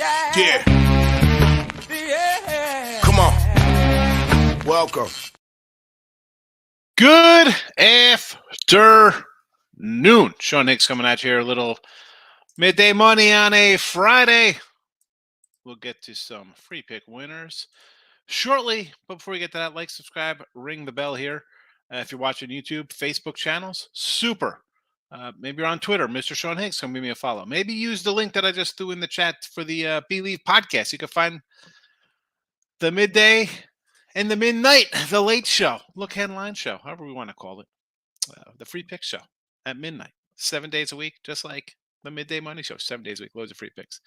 Yeah. Come on. Welcome. Good afternoon. Sean Higgs coming at you here. A little midday money on a Friday. We'll get to some free pick winners shortly. But before we get to that, like, subscribe, ring the bell here. If you're watching YouTube, Facebook channels, super. Maybe you're on Twitter, Mr. Sean Higgs. Come give me a follow. Maybe use the link that I just threw in the chat for the Believe podcast. You can find the midday and the midnight, the late show, look headline show, however we want to call it, the free pick show at midnight, 7 days a week, just like the midday money show, 7 days a week, loads of free picks.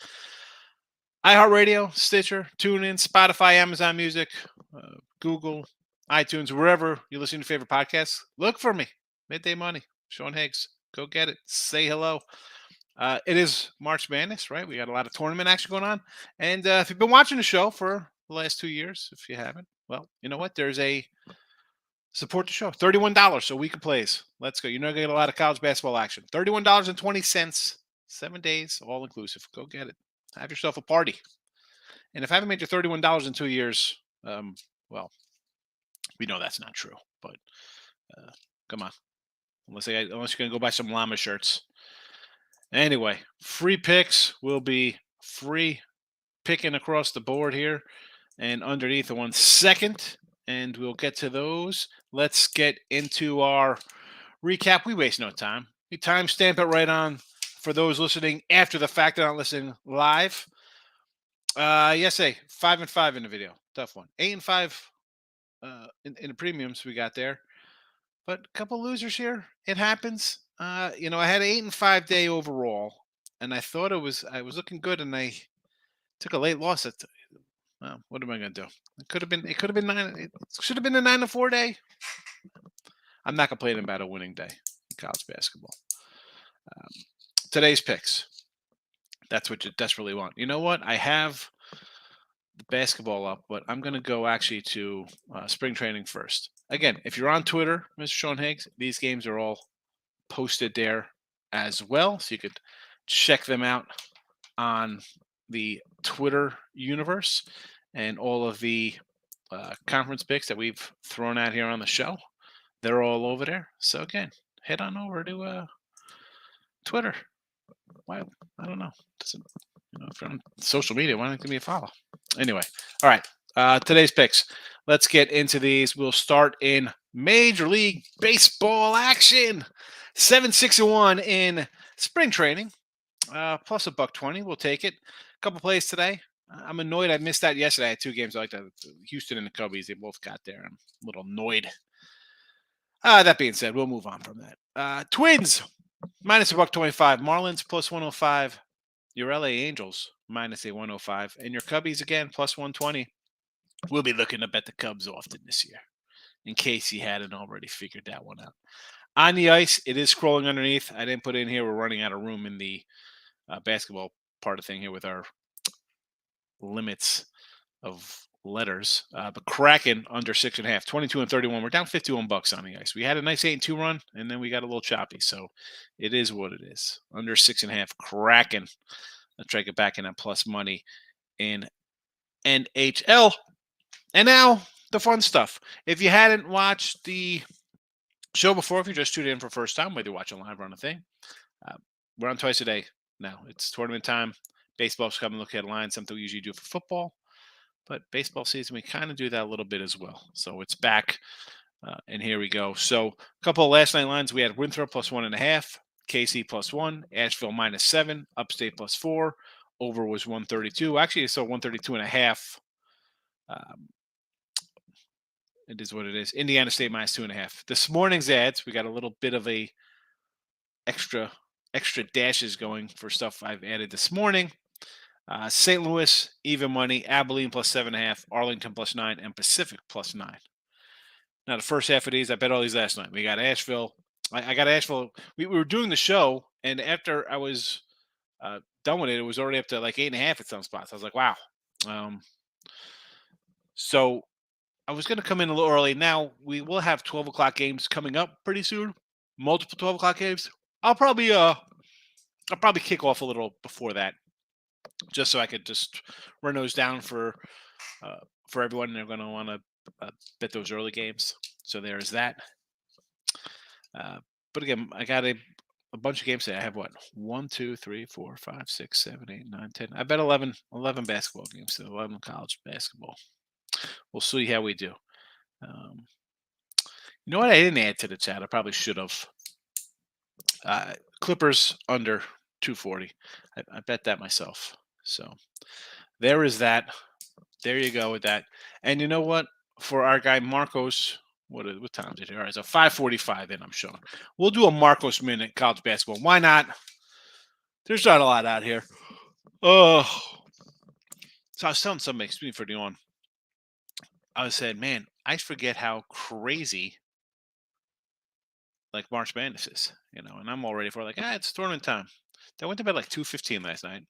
iHeartRadio, Stitcher, TuneIn, Spotify, Amazon Music, Google, iTunes, wherever you listen to your favorite podcasts, look for me. Midday Money, Sean Higgs. Go get it. Say hello. It is March Madness, right? We got a lot of tournament action going on. And if you've been watching the show for the last 2 years, if you haven't, well, you know what? There's a support the show. $31 a week of plays. Let's go. You're not going to get a lot of college basketball action. $31.20, 7 days, all inclusive. Go get it. Have yourself a party. And if I haven't made you $31 in 2 years, well, we know that's not true. But come on. Unless you're going to go buy some llama shirts. Anyway, free picks will be free picking across the board here and underneath the 1 second. And we'll get to those. Let's get into our recap. We waste no time. We timestamp it right on for those listening after the fact. They're not listening live. Yesterday, 5-5 in the video. Tough one. 8-5 in the premiums we got there. But a couple losers here. It happens. I had an 8-5 day overall, and I thought I was looking good, and I took a late loss. Well, what am I going to do? It could have been 9. It should have been a 9-4 day. I'm not complaining about a winning day in college basketball. Today's picks. That's what you desperately want. You know what? I have the basketball up, but I'm going to go actually to spring training first. Again, if you're on Twitter, Mr. Sean Higgs, these games are all posted there as well, so you could check them out on the Twitter universe and all of the conference picks that we've thrown out here on the show. They're all over there. So again, head on over to Twitter. Why? I don't know. If you're on social media, why don't you give me a follow? Anyway, all right. Today's picks. Let's get into these. We'll start in Major League Baseball action. 7-6-1 in spring training. Plus $1.20. We'll take it. A couple plays today. I'm annoyed I missed that yesterday. I had 2 games I like that. Houston and the Cubbies, they both got there. I'm a little annoyed. That being said, we'll move on from that. Twins, minus $1.25. Marlins, plus 105. Your LA Angels, minus a 105. And your Cubbies, again, plus 120. We'll be looking to bet the Cubs often this year, in case you hadn't already figured that one out. On the ice, it is scrolling underneath. I didn't put it in here. We're running out of room in the basketball part of thing here with our limits of letters. But Kraken under 6.5, 22-31. We're down $51 on the ice. We had a nice 8-2 run, and then we got a little choppy. So it is what it is. Under 6.5, Kraken. Let's try to get back in that plus money in NHL. And now the fun stuff. If you hadn't watched the show before, if you just tuned in for the first time, whether you're watching live or on a thing, we're on twice a day now. It's tournament time. Baseball's coming. Look at lines, something we usually do for football. But baseball season, we kind of do that a little bit as well. So it's back, and here we go. So a couple of last night lines. We had Winthrop plus 1.5, KC plus 1, Asheville minus 7, Upstate plus 4. Over was 132. Actually, I saw 132.5. It is what it is. Indiana State minus 2.5. This morning's ads, we got a little bit of a extra dashes going for stuff I've added this morning. St. Louis, even money. Abilene plus 7.5. Arlington plus 9. And Pacific plus 9. Now, the first half of these, I bet all these last night. We got Asheville. I got Asheville. We were doing the show, and after I was done with it, it was already up to like 8.5 at some spots. I was like, wow. So I was going to come in a little early. Now, we will have 12 o'clock games coming up pretty soon. Multiple 12 o'clock games. I'll probably kick off a little before that. just so I could just run those down for everyone. They're going to want to bet those early games. So there's that. But again, I got a bunch of games today. I have what? 1, 2, 3, 4, 5, 6, 7, 8, 9, 10. I bet 11 basketball games, so 11 college basketball. We'll see how we do. You know what? I didn't add to the chat. I probably should have. Clippers under 240. I bet that myself. So there is that. There you go with that. And you know what? For our guy Marcos, what time is it here? All right, so 5:45 in, I'm showing. We'll do a Marcos minute college basketball. Why not? There's not a lot out here. Oh. So I was telling somebody, speaking for the on, I said, man, I forget how crazy like March Madness is, and I'm all ready for it's tournament time. I went to bed like 2:15 last night.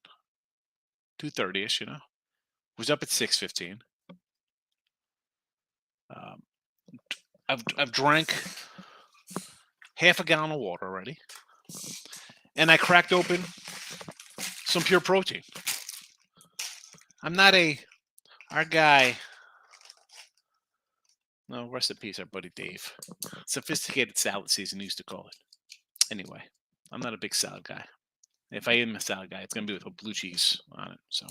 2:30ish, Was up at 6:15. I've drank half a gallon of water already, and I cracked open some pure protein. I'm not our guy. No, rest in peace, our buddy Dave. Sophisticated salad season, he used to call it. Anyway, I'm not a big salad guy. If I am a salad guy, it's gonna be with a blue cheese on it. So,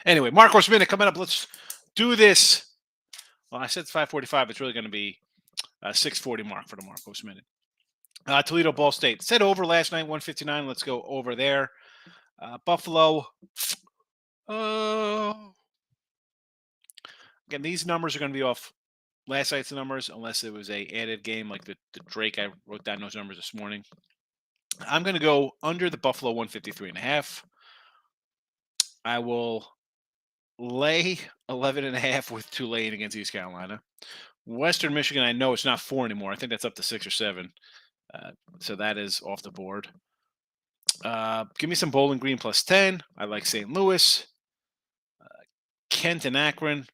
anyway, Marcos minute coming up. Let's do this. Well, I said it's 5:45. It's really going to be 6:40 mark for the Marcos minute. Toledo, Ball State. Said over last night, 159. Let's go over there. Buffalo. Again, these numbers are going to be off last night's numbers, unless it was a added game like the Drake. I wrote down those numbers this morning. I'm going to go under the Buffalo 153.5. I will lay 11.5 with Tulane against East Carolina. Western Michigan, I know it's not 4 anymore. I think that's up to 6 or 7. So that is off the board. Give me some Bowling Green plus 10. I like St. Louis. Kent and Akron.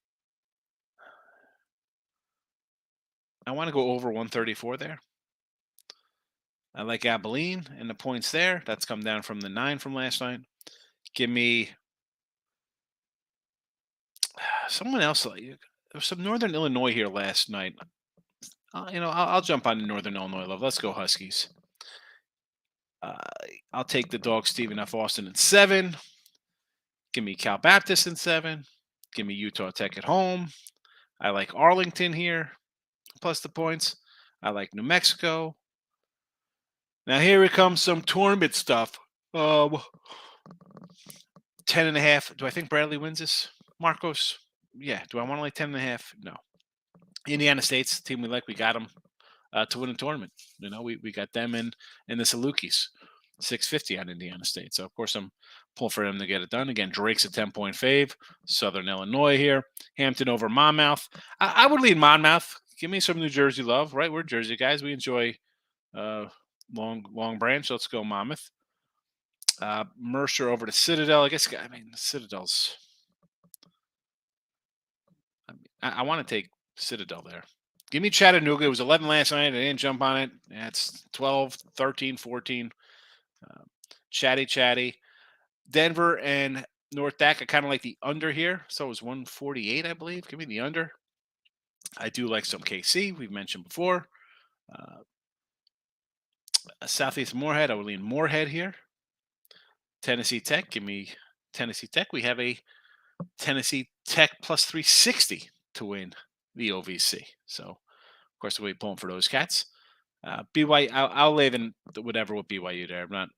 I want to go over 134 there. I like Abilene and the points there. That's come down from the 9 from last night. Give me someone else. There was some Northern Illinois here last night. I'll jump on the Northern Illinois love. Let's go Huskies. I'll take the dog Stephen F. Austin in 7. Give me Cal Baptist in 7. Give me Utah Tech at home. I like Arlington here, plus the points. I like New Mexico. Now here comes some tournament stuff. 10.5. Do I think Bradley wins this? Marcos? Yeah. Do I want to like 10.5? No. Indiana State's team we like. We got them to win a tournament. We got them in the Salukis. 650 on Indiana State. So, of course, I'm pulling for them to get it done. Again, Drake's a 10-point fave. Southern Illinois here. Hampton over Monmouth. I would lead Monmouth. Give me some New Jersey love, right? We're Jersey guys. We enjoy Long Branch. Let's go Monmouth. Mercer over to Citadel. I Citadel's. I want to take Citadel there. Give me Chattanooga. It was 11 last night. I didn't jump on it. It's 12, 13, 14. Chatty. Denver and North Dak. I kind of like the under here. So it was 148, I believe. Give me the under. I do like some KC. We've mentioned before. Southeast Moorhead. I would lean Moorhead here. Tennessee Tech. Give me Tennessee Tech. We have a Tennessee Tech plus 360 to win the OVC. So, of course, we'll be pulling for those cats. BYU. I'll lay in whatever with BYU there. I'm not.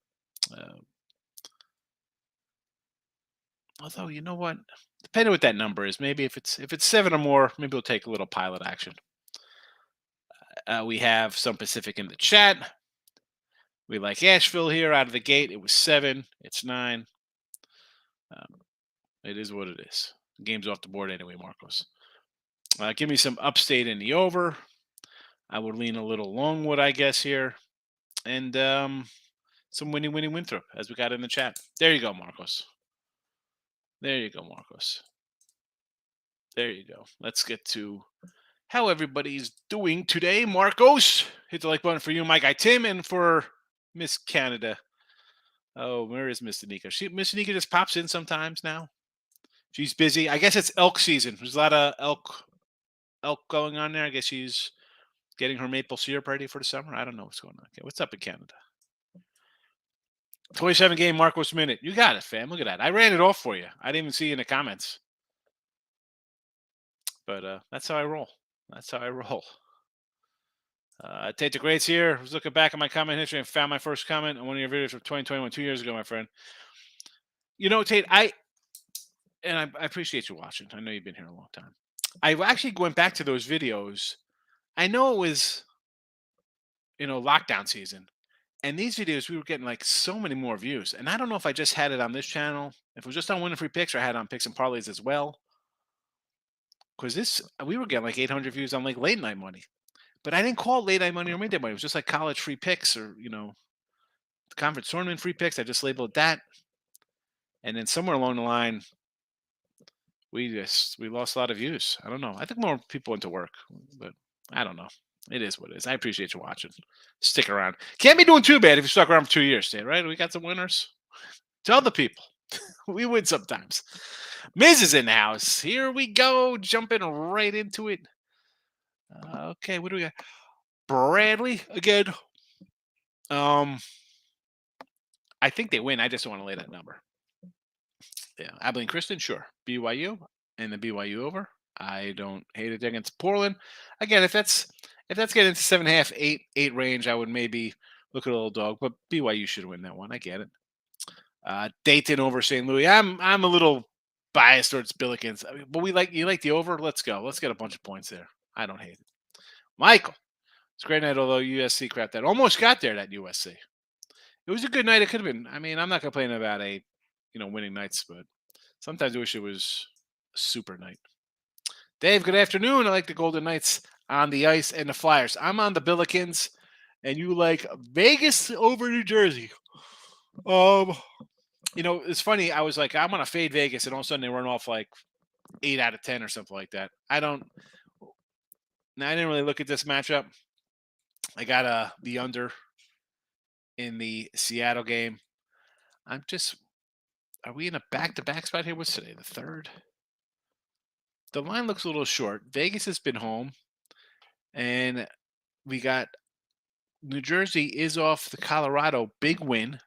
Although, you know what? Depending what that number is, maybe if it's 7 or more, maybe we'll take a little pilot action. We have some Pacific in the chat. We like Asheville here out of the gate. It was 7. It's 9. It is what it is. The game's off the board anyway, Marcos. Give me some Upstate in the over. I would lean a little Longwood, I guess, here. And some Winnie Winthrop, as we got in the chat. There you go, Marcos. There you go, Marcos. There you go. Let's get to how everybody's doing today. Marcos, hit the like button for you, my guy Tim, and for Miss Canada. Oh, where is Miss Danica? Miss Danica just pops in sometimes now. She's busy. I guess it's elk season. There's a lot of elk going on there. I guess she's getting her maple syrup ready for the summer. I don't know what's going on. Okay, what's up in Canada? 27 game Marcos minute. You got it, fam. Look at that. I ran it off for you. I didn't even see you in the comments. But that's how I roll. That's how I roll. Tate the Greats here. I was looking back at my comment history and found my first comment on one of your videos from 2021, 2 years ago, my friend. You know, Tate, I appreciate you watching. I know you've been here a long time. I actually went back to those videos. I know it was, lockdown season. And these videos, we were getting like so many more views. And I don't know if I just had it on this channel, if it was just on Winning Free Picks, or I had it on Picks and Parlays as well. Because we were getting like 800 views on like late night money. But I didn't call it late night money or midday money. It was just like college free picks or, the conference tournament free picks. I just labeled that. And then somewhere along the line, we lost a lot of views. I don't know. I think more people went to work, but I don't know. It is what it is. I appreciate you watching. Stick around. Can't be doing too bad if you stuck around for 2 years, Stan, right? We got some winners. Tell the people. We win sometimes. Miz is in the house. Here we go. Jumping right into it. Okay, what do we got? Bradley again. I think they win. I just don't want to lay that number. Yeah, Abilene Kristen, sure. BYU and the BYU over. I don't hate it against Portland. Again, if that's getting into 7.5, 8 range, I would maybe look at a little dog. But BYU should win that one. I get it. Dayton over St. Louis. I'm a little biased towards Billikens, but you like the over. Let's go. Let's get a bunch of points there. I don't hate it. Michael, it's a great night. Although USC crapped that, almost got there. That USC. It was a good night. It could have been. I mean, I'm not complaining about winning nights, but sometimes I wish it was a super night. Dave, good afternoon. I like the Golden Knights on the ice and the Flyers. I'm on the Billikens, and you like Vegas over New Jersey. It's funny. I was like, I'm gonna fade Vegas, and all of a sudden they run off like 8 out of 10 or something like that. I didn't really look at this matchup. I got the under in the Seattle game. Are we in a back-to-back spot here? What's today? The third? The line looks a little short. Vegas has been home, and we got New Jersey is off the Colorado big win.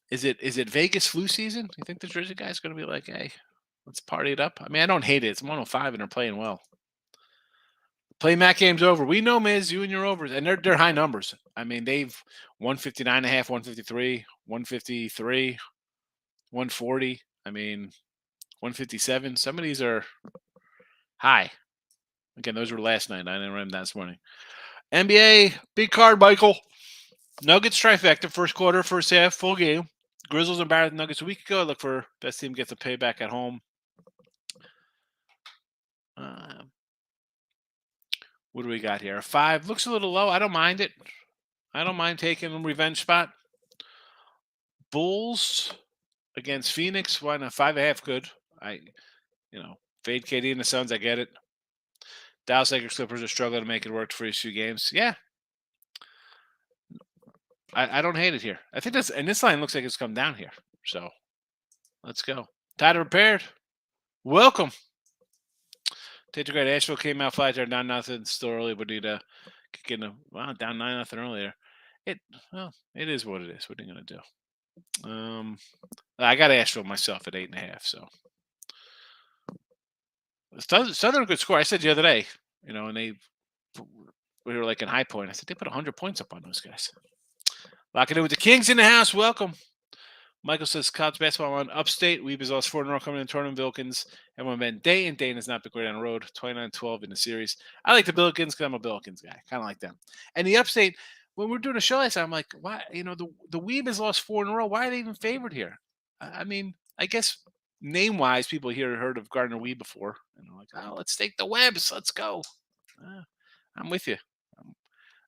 Is it Vegas flu season? You think the Jersey guys going to be like, hey, let's party it up? I mean, I don't hate it. It's 105 and they're playing well. Play Mac game's over. We know, Miz, you and your overs, and they're high numbers. I mean, they've 159.5, 153, 153, 140. I mean, 157. Some of these are high. Again, those were last night. I didn't run them this morning. NBA, big card, Michael. Nuggets trifecta, first quarter, first half, full game. Grizzlies embarrassed Nuggets a week ago. I look for best team gets a payback at home. What do we got here? A 5 looks a little low. I don't mind it. I don't mind taking a revenge spot. Bulls against Phoenix. Why not? 5.5 good. Fade KD and the Suns. I get it. Dallas Lakers Clippers are struggling to make it work for these few games. Yeah. I don't hate it here. I think this line looks like it's come down here. So let's go. Tied and repaired. Welcome. Take a great. Asheville came out flat there, down nothing. Still early, but need to kick in down 9-0 earlier. It is what it is. What are you gonna do? I got Asheville myself at 8.5. So Southern good score. I said the other day, and we were like in High Point. I said they put 100 points up on those guys. Locking in with the Kings in the house. Welcome. Michael says college basketball on upstate. Weeb is lost 4 in a row coming in tournament. Billikens. Everyone been Dayton. Dayton has not been great on the road. 29-12 in the series. I like the Billikens because I'm a Billikens guy. Kind of like them. And the upstate, when we're doing a show last time, I'm like, why? The Weeb has lost 4 in a row. Why are they even favored here? I mean, I guess name-wise, people here heard of Gardner Weeb before. And they're like, oh, let's take the Webs. Let's go. I'm with you.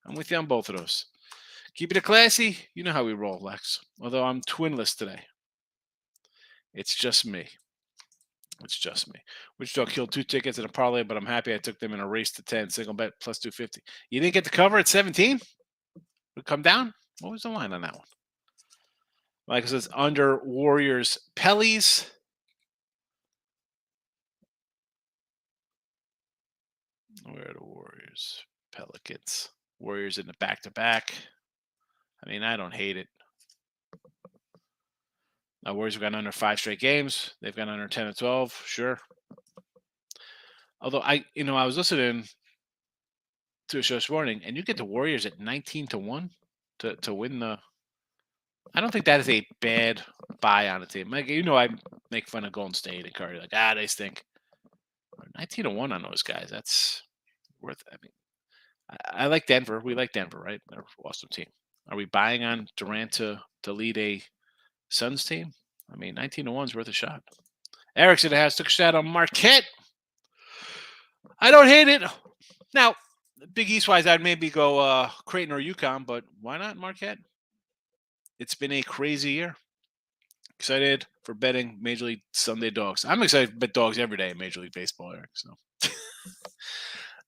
I'm with you on both of those. Keep it classy. You know how we roll, Lex. Although I'm twinless today. It's just me. Wichita killed 2 tickets in a parlay, but I'm happy I took them in a race to 10. Single bet plus 250. You didn't get the cover at 17? Would come down? What was the line on that one? Michael says under Warriors Pellies. Where are the Warriors? Pelicans. Warriors in the back-to-back. I mean, I don't hate it. Warriors have gone under 5 straight games. They've gone under 10 or 12. Sure. Although I was listening to a show this morning, and you get the Warriors at 19-1 to win the. I don't think that is a bad buy on a team. Like, I make fun of Golden State and Curry. Like, they stink. 19-1 on those guys. That's worth. I mean, I like Denver. We like Denver, right? They're an awesome team. Are we buying on Durant to lead a Suns team? I mean, 19-1 is worth a shot. Erickson has took a shot on Marquette. I don't hate it. Now, Big East-wise, I'd maybe go Creighton or UConn, but why not Marquette? It's been a crazy year. Excited for betting Major League Sunday dogs. I'm excited to bet dogs every day in Major League Baseball, Eric. So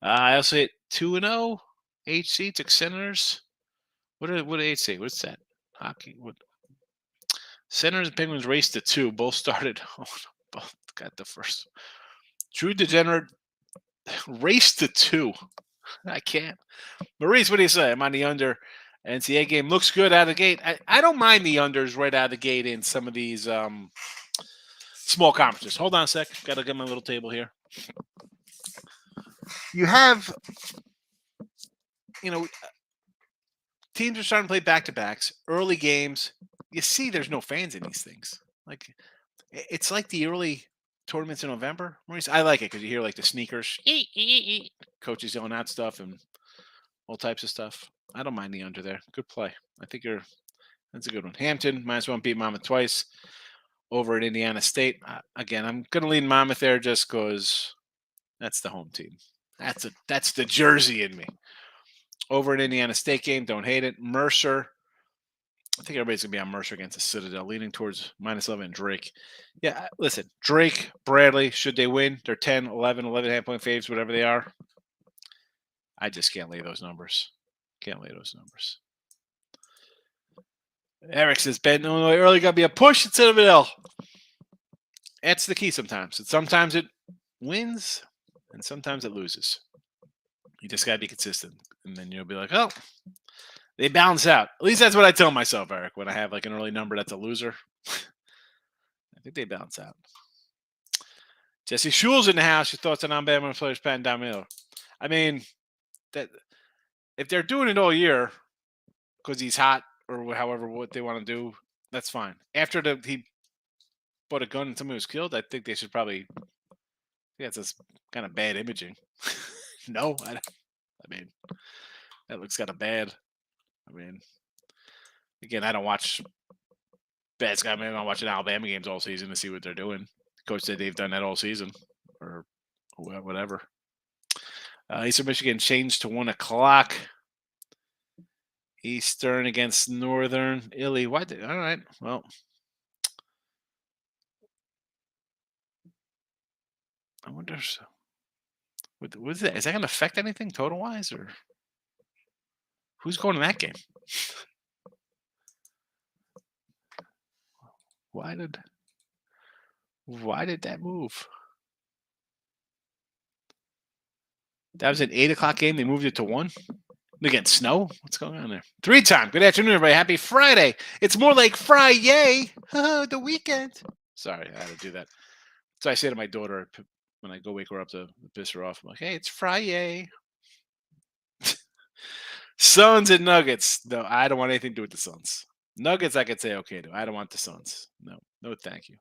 I also hit 2-0. HC took Senators. What did HC? What's that? Hockey. What? Senators and Penguins raced to 2. Both started. Both got the first. True Degenerate raced to 2. I can't. Maurice, what do you say? I'm on the under. NCAA game looks good out of the gate. I don't mind the unders right out of the gate in some of these small conferences. Hold on a sec. Got to get my little table here. You have, teams are starting to play back-to-backs, early games. You see there's no fans in these things. Like, it's like the early tournaments in November. Maurice, I like it because you hear like the sneakers, coaches yelling out stuff and all types of stuff. I don't mind the under there. Good play. I think that's a good one. Hampton, -1 beat Monmouth twice over at Indiana State. Again, I'm going to lean Monmouth there just because that's the home team. That's the Jersey in me. Over at Indiana State game, don't hate it. Mercer. I think everybody's going to be on Mercer against the Citadel, leaning towards -11 and Drake. Yeah, listen, Drake, Bradley, should they win? They're 10, 11.5 point faves, whatever they are. I just can't lay those numbers. Can't lay those numbers. Eric says, Bet Illinois early got to be a push instead of an L. That's the key sometimes. Sometimes it wins and sometimes it loses. You just got to be consistent. And then you'll be like, oh, they balance out. At least that's what I tell myself, Eric, when I have like an early number that's a loser. I think they balance out. Jesse Schul's in the house. Your thoughts on Alabama players Pat down middle? I mean, that if they're doing it all year because he's hot or however what they want to do, that's fine. After he put a gun and somebody was killed, I think they should probably. Yeah, it's just kind of bad imaging. No, I mean that looks kind of bad. I mean, again, I don't watch bad Sky. I mean, I'm watching Alabama games all season to see what they're doing. Coach said they've done that all season, or whatever. Eastern Michigan changed to 1:00. Eastern against Northern Illy. All right. Well, I wonder. What is that? Is that going to affect anything total wise, or who's going to that game? Why did that move? That was an 8:00 game. They moved it to 1. Again, snow? What's going on there? 3-time. Good afternoon, everybody. Happy Friday. It's more like Friday. The weekend. Sorry, I had to do that. So I say to my daughter when I go wake her up to piss her off, I'm like, hey, it's Friday. Suns and Nuggets. No, I don't want anything to do with the Suns. Nuggets, I could say okay to. I don't want the Suns. No, thank you.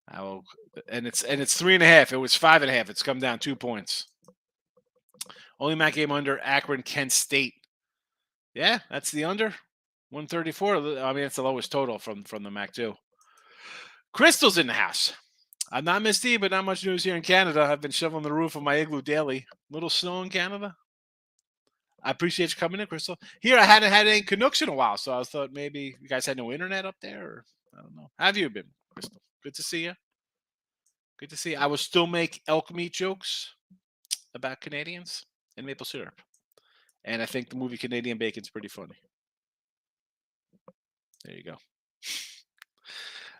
I will, and it's 3.5. It was 5.5. It's come down 2 points. Only MAC game under Akron, Kent State. Yeah, that's the under. 134. I mean, that's the lowest total from the MAC too. Crystal's in the house. I'm not Miss D, but not much news here in Canada. I've been shoveling the roof of my igloo daily. Little snow in Canada. I appreciate you coming in, Crystal. Here, I hadn't had any Canucks in a while, so I thought maybe you guys had no internet up there, or I don't know. How have you been, Crystal? Good to see you. Good to see you. I will still make elk meat jokes about Canadians and maple syrup. And I think the movie Canadian Bacon's pretty funny. There you go.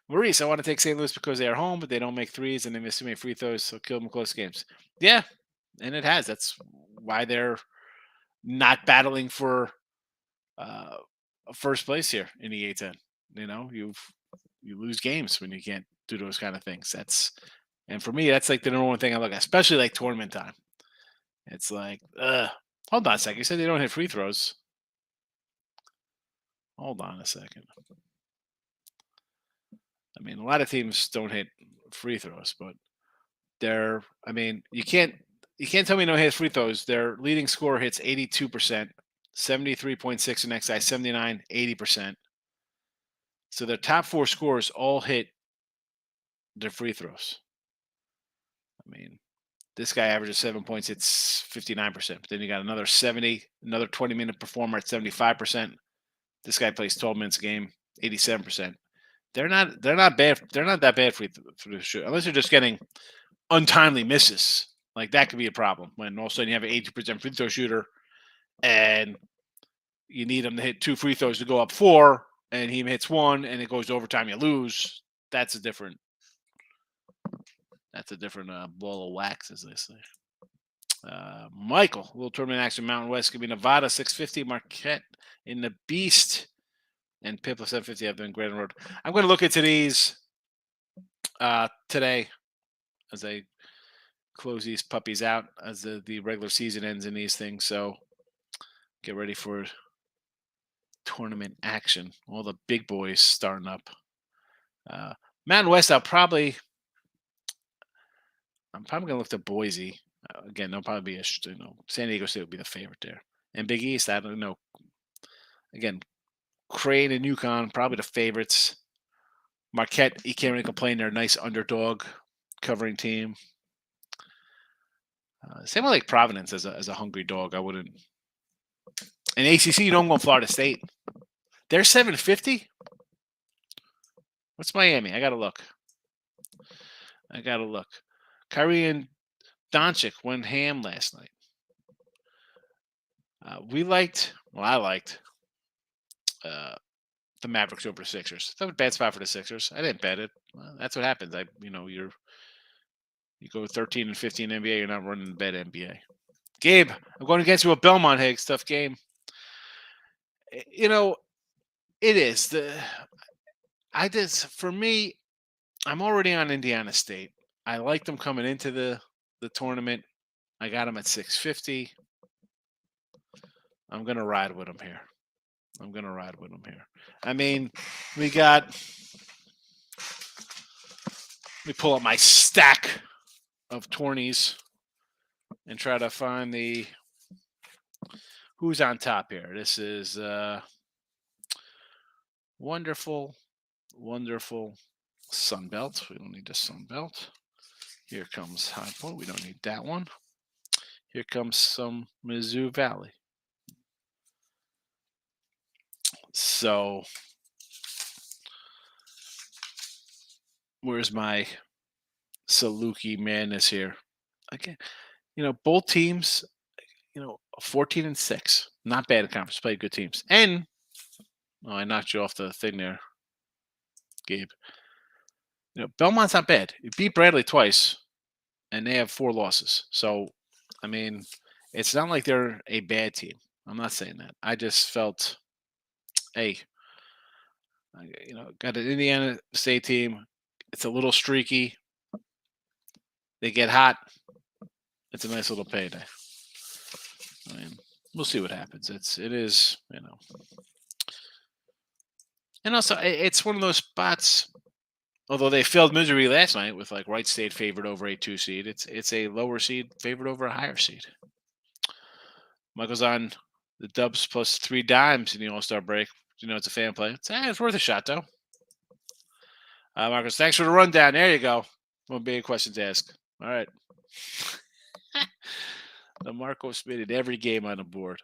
Maurice, I want to take St. Louis because they are home, but they don't make threes and they miss too many free throws, so kill them in close games. Yeah, and it has. That's why they're not battling for uh, first place here in the A10. You lose games when you can't do those kind of things. And for me, that's like the number one thing I look at, especially like tournament time. It's like, hold on a second. You said they don't hit free throws. Hold on a second. I mean, a lot of teams don't hit free throws, but you can't tell me no hit free throws. Their leading scorer hits 82%, 73.6 the next guy, 79, 80%. So their top four scorers all hit their free throws. I mean, this guy averages 7 points, it's 59%. But then you got another 20-minute performer at 75%. This guy plays 12 minutes a game, 87%. They're not bad. They're not that bad for the shoot, unless you're just getting untimely misses. Like that could be a problem when all of a sudden you have an 80% free throw shooter and you need him to hit 2 free throws to go up 4, and he hits 1 and it goes to overtime, you lose. That's a different ball of wax, as they say. Michael, little tournament action. Mountain West could be Nevada 650, Marquette in the Beast, and Pippa 750 up in Grand Road. I'm going to look into these today as I close these puppies out as the regular season ends in these things. So get ready for tournament action. All the big boys starting up. Mountain West, I'm probably going to look to Boise. Again, they'll probably be San Diego State will be the favorite there. And Big East, I don't know. Again, Crane and UConn, probably the favorites. Marquette, you can't really complain. They're a nice underdog covering team. Same with like Providence as a hungry dog. I wouldn't. And ACC, you don't go Florida State. They're 750. What's Miami? I gotta look. Kyrie and Doncic went ham last night. I liked the Mavericks over the Sixers. That was a bad spot for the Sixers. I didn't bet it. Well, that's what happens. You go 13 and 15 NBA. You're not running the bet NBA. Gabe, I'm going against you with Belmont, Higgs. Tough game. It is for me. I'm already on Indiana State. I like them coming into the tournament. I got them at 650. I'm going to ride with them here. I mean, let me pull up my stack of tourneys and try to find who's on top here. This is wonderful Sunbelt. We don't need the Sunbelt. Here comes High Point. We don't need that one. Here comes some Mizzou Valley. So, where's my Saluki madness here? Again, both teams, 14 and 6. Not bad in conference. Play good teams. And, I knocked you off the thing there, Gabe. Belmont's not bad. You beat Bradley twice, and they have 4 losses. So, I mean, it's not like they're a bad team. I'm not saying that. I just felt, hey, got an Indiana State team. It's a little streaky. They get hot. It's a nice little payday. I mean, we'll see what happens. It is. And also, it's one of those spots. Although they failed misery last night with like Wright State favored over a 2 seed, it's a lower seed favored over a higher seed. Michael's on the Dubs plus 3 dimes in the All-Star break. It's a fan play. It's worth a shot though. Marcus, thanks for the rundown. There you go. One big question to ask. All right. The Marco submitted every game on the board.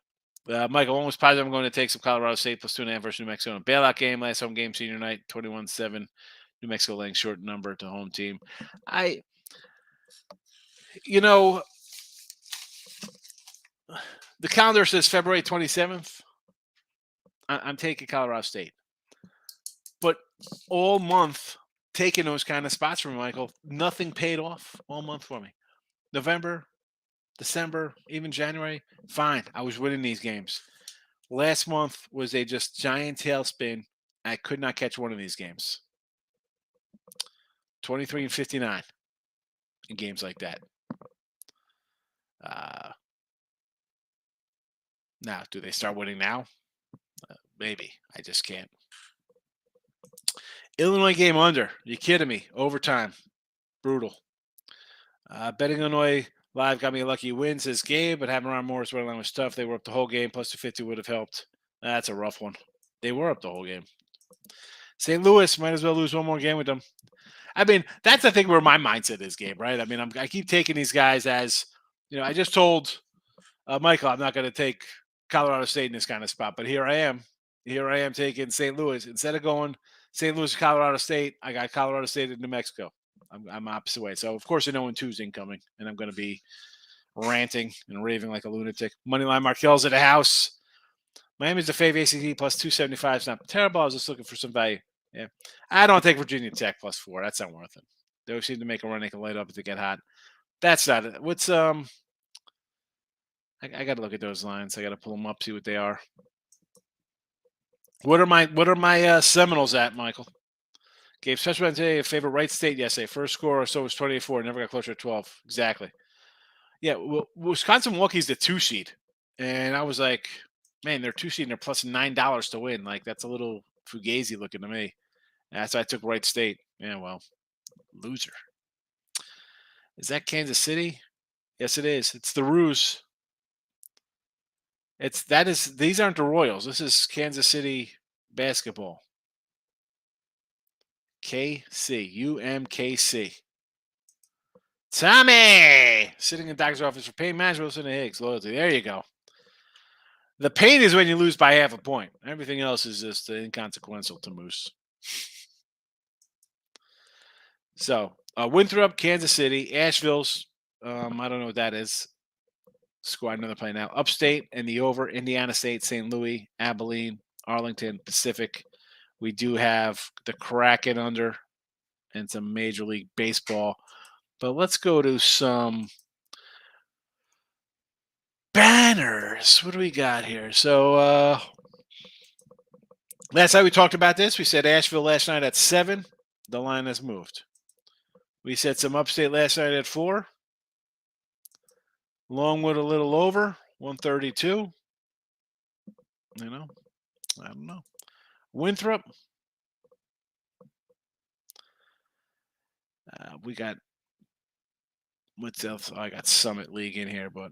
Michael, almost positive I'm going to take some Colorado State plus 2.5 versus New Mexico in a bailout game. Last home game senior night, 21-7. New Mexico laying short number to home team. The calendar says February 27th. I'm taking Colorado State. But all month taking those kind of spots from me, Michael. Nothing paid off all month for me. November, December, even January, fine. I was winning these games. Last month was a just giant tailspin. I could not catch one of these games. 23 and 59 in games like that. Now, do they start winning now? Maybe. I just can't. Illinois game under. You kidding me? Overtime. Brutal. Betting Illinois live got me a lucky win, says Gabe, but having Ron Morris running line was tough. They were up the whole game, plus 250 would have helped. That's a rough one. They were up the whole game. St. Louis might as well lose one more game with them. I mean, that's the thing where my mindset is, Gabe, right? I mean, I keep taking these guys as, I just told Michael I'm not going to take Colorado State in this kind of spot, but here I am. Here I am taking St. Louis. Instead of going St. Louis to Colorado State, I got Colorado State in New Mexico. I'm opposite way. So, of course, 0-2's incoming, and I'm going to be ranting and raving like a lunatic. Moneyline Markel's at the house. Miami's the fave ACT plus 275 is not terrible. I was just looking for some value. Yeah. I don't take Virginia Tech plus 4. That's not worth it. They always seem to make a run they can light up if they get hot. That's not it. What's I got to look at those lines. I got to pull them up, see what they are. What are my Seminoles at, Michael? Gabe, special today, favorite Wright State yesterday. First score or so was 28-4. Never got closer to 12. Exactly. Yeah, well, Wisconsin-Milwaukee's the 2 seed. And I was like, man, they're 2 seed and they're plus $9 to win. Like, that's a little fugazi looking to me. That's why I took Wright State. Yeah, well, loser. Is that Kansas City? Yes, it is. It's the Roos. These aren't the Royals. This is Kansas City basketball. KC, UMKC. Tommy sitting in the doctor's office for pain management. Listen to Higgs loyalty. There you go. The pain is when you lose by half a point. Everything else is just inconsequential to Moose. So Winthrop, Kansas City, Asheville's. I don't know what that is. Squad another play now. Upstate and the over. Indiana State, St. Louis, Abilene, Arlington, Pacific. We do have the Kraken under and some Major League Baseball. But let's go to some banners. What do we got here? So last night we talked about this. We said Asheville last night at 7. The line has moved. We said some Upstate last night at 4. Longwood a little over, 132. I don't know. Winthrop. We got, what's else? I got Summit League in here, but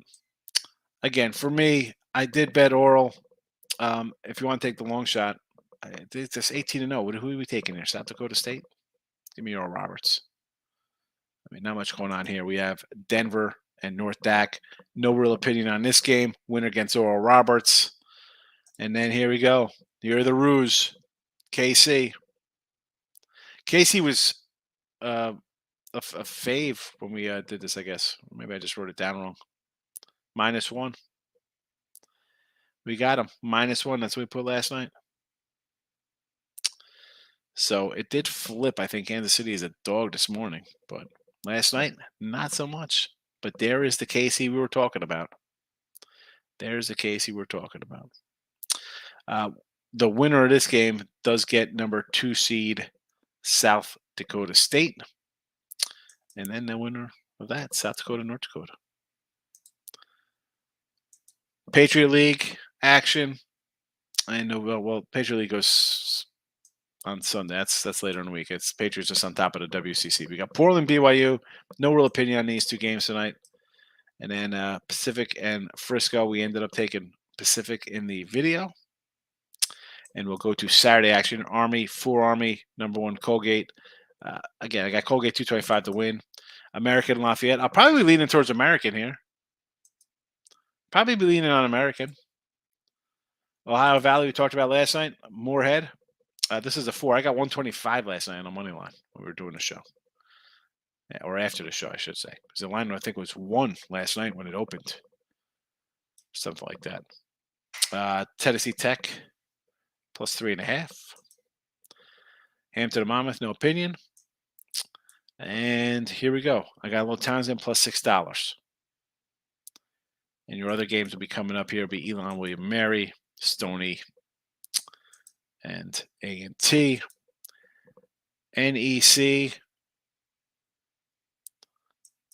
again, for me, I did bet Oral. If you want to take the long shot, it's just 18-0. Who are we taking here? South Dakota State? Give me Oral Roberts. I mean, not much going on here. We have Denver and North Dak. No real opinion on this game. Winner against Oral Roberts. And then here we go. Here are the Roos. KC. KC was a fave when we did this, I guess. Maybe I just wrote it down wrong. -1. We got him. -1. That's what we put last night. So it did flip. I think Kansas City is a dog this morning. But last night, not so much. But there is the KC we were talking about. There's the KC we're talking about. The winner of this game does get number 2 seed South Dakota State. And then the winner of that, South Dakota, North Dakota. Patriot League action. I know, well, Patriot League goes on Sunday. That's later in the week. It's Patriots just on top of the WCC. We got Portland, BYU. No real opinion on these 2 games tonight. And then Pacific and Frisco. We ended up taking Pacific in the video. And we'll go to Saturday action. Army, 4 Army, number 1 Colgate. Again, I got Colgate 225 to win. American Lafayette. I'll probably be leaning towards American here. Probably be leaning on American. Ohio Valley, we talked about last night. Moorhead. This is a 4. I got 125 last night on the money line when we were doing the show. Yeah, or after the show, I should say. Because the line, I think, was 1 last night when it opened. Something like that. Tennessee Tech, plus 3.5. Hampton and Monmouth, no opinion. And here we go. I got a little Townsend plus $6. And your other games will be coming up here. It'll be Elon William Mary, Stoney, and A&T. NEC.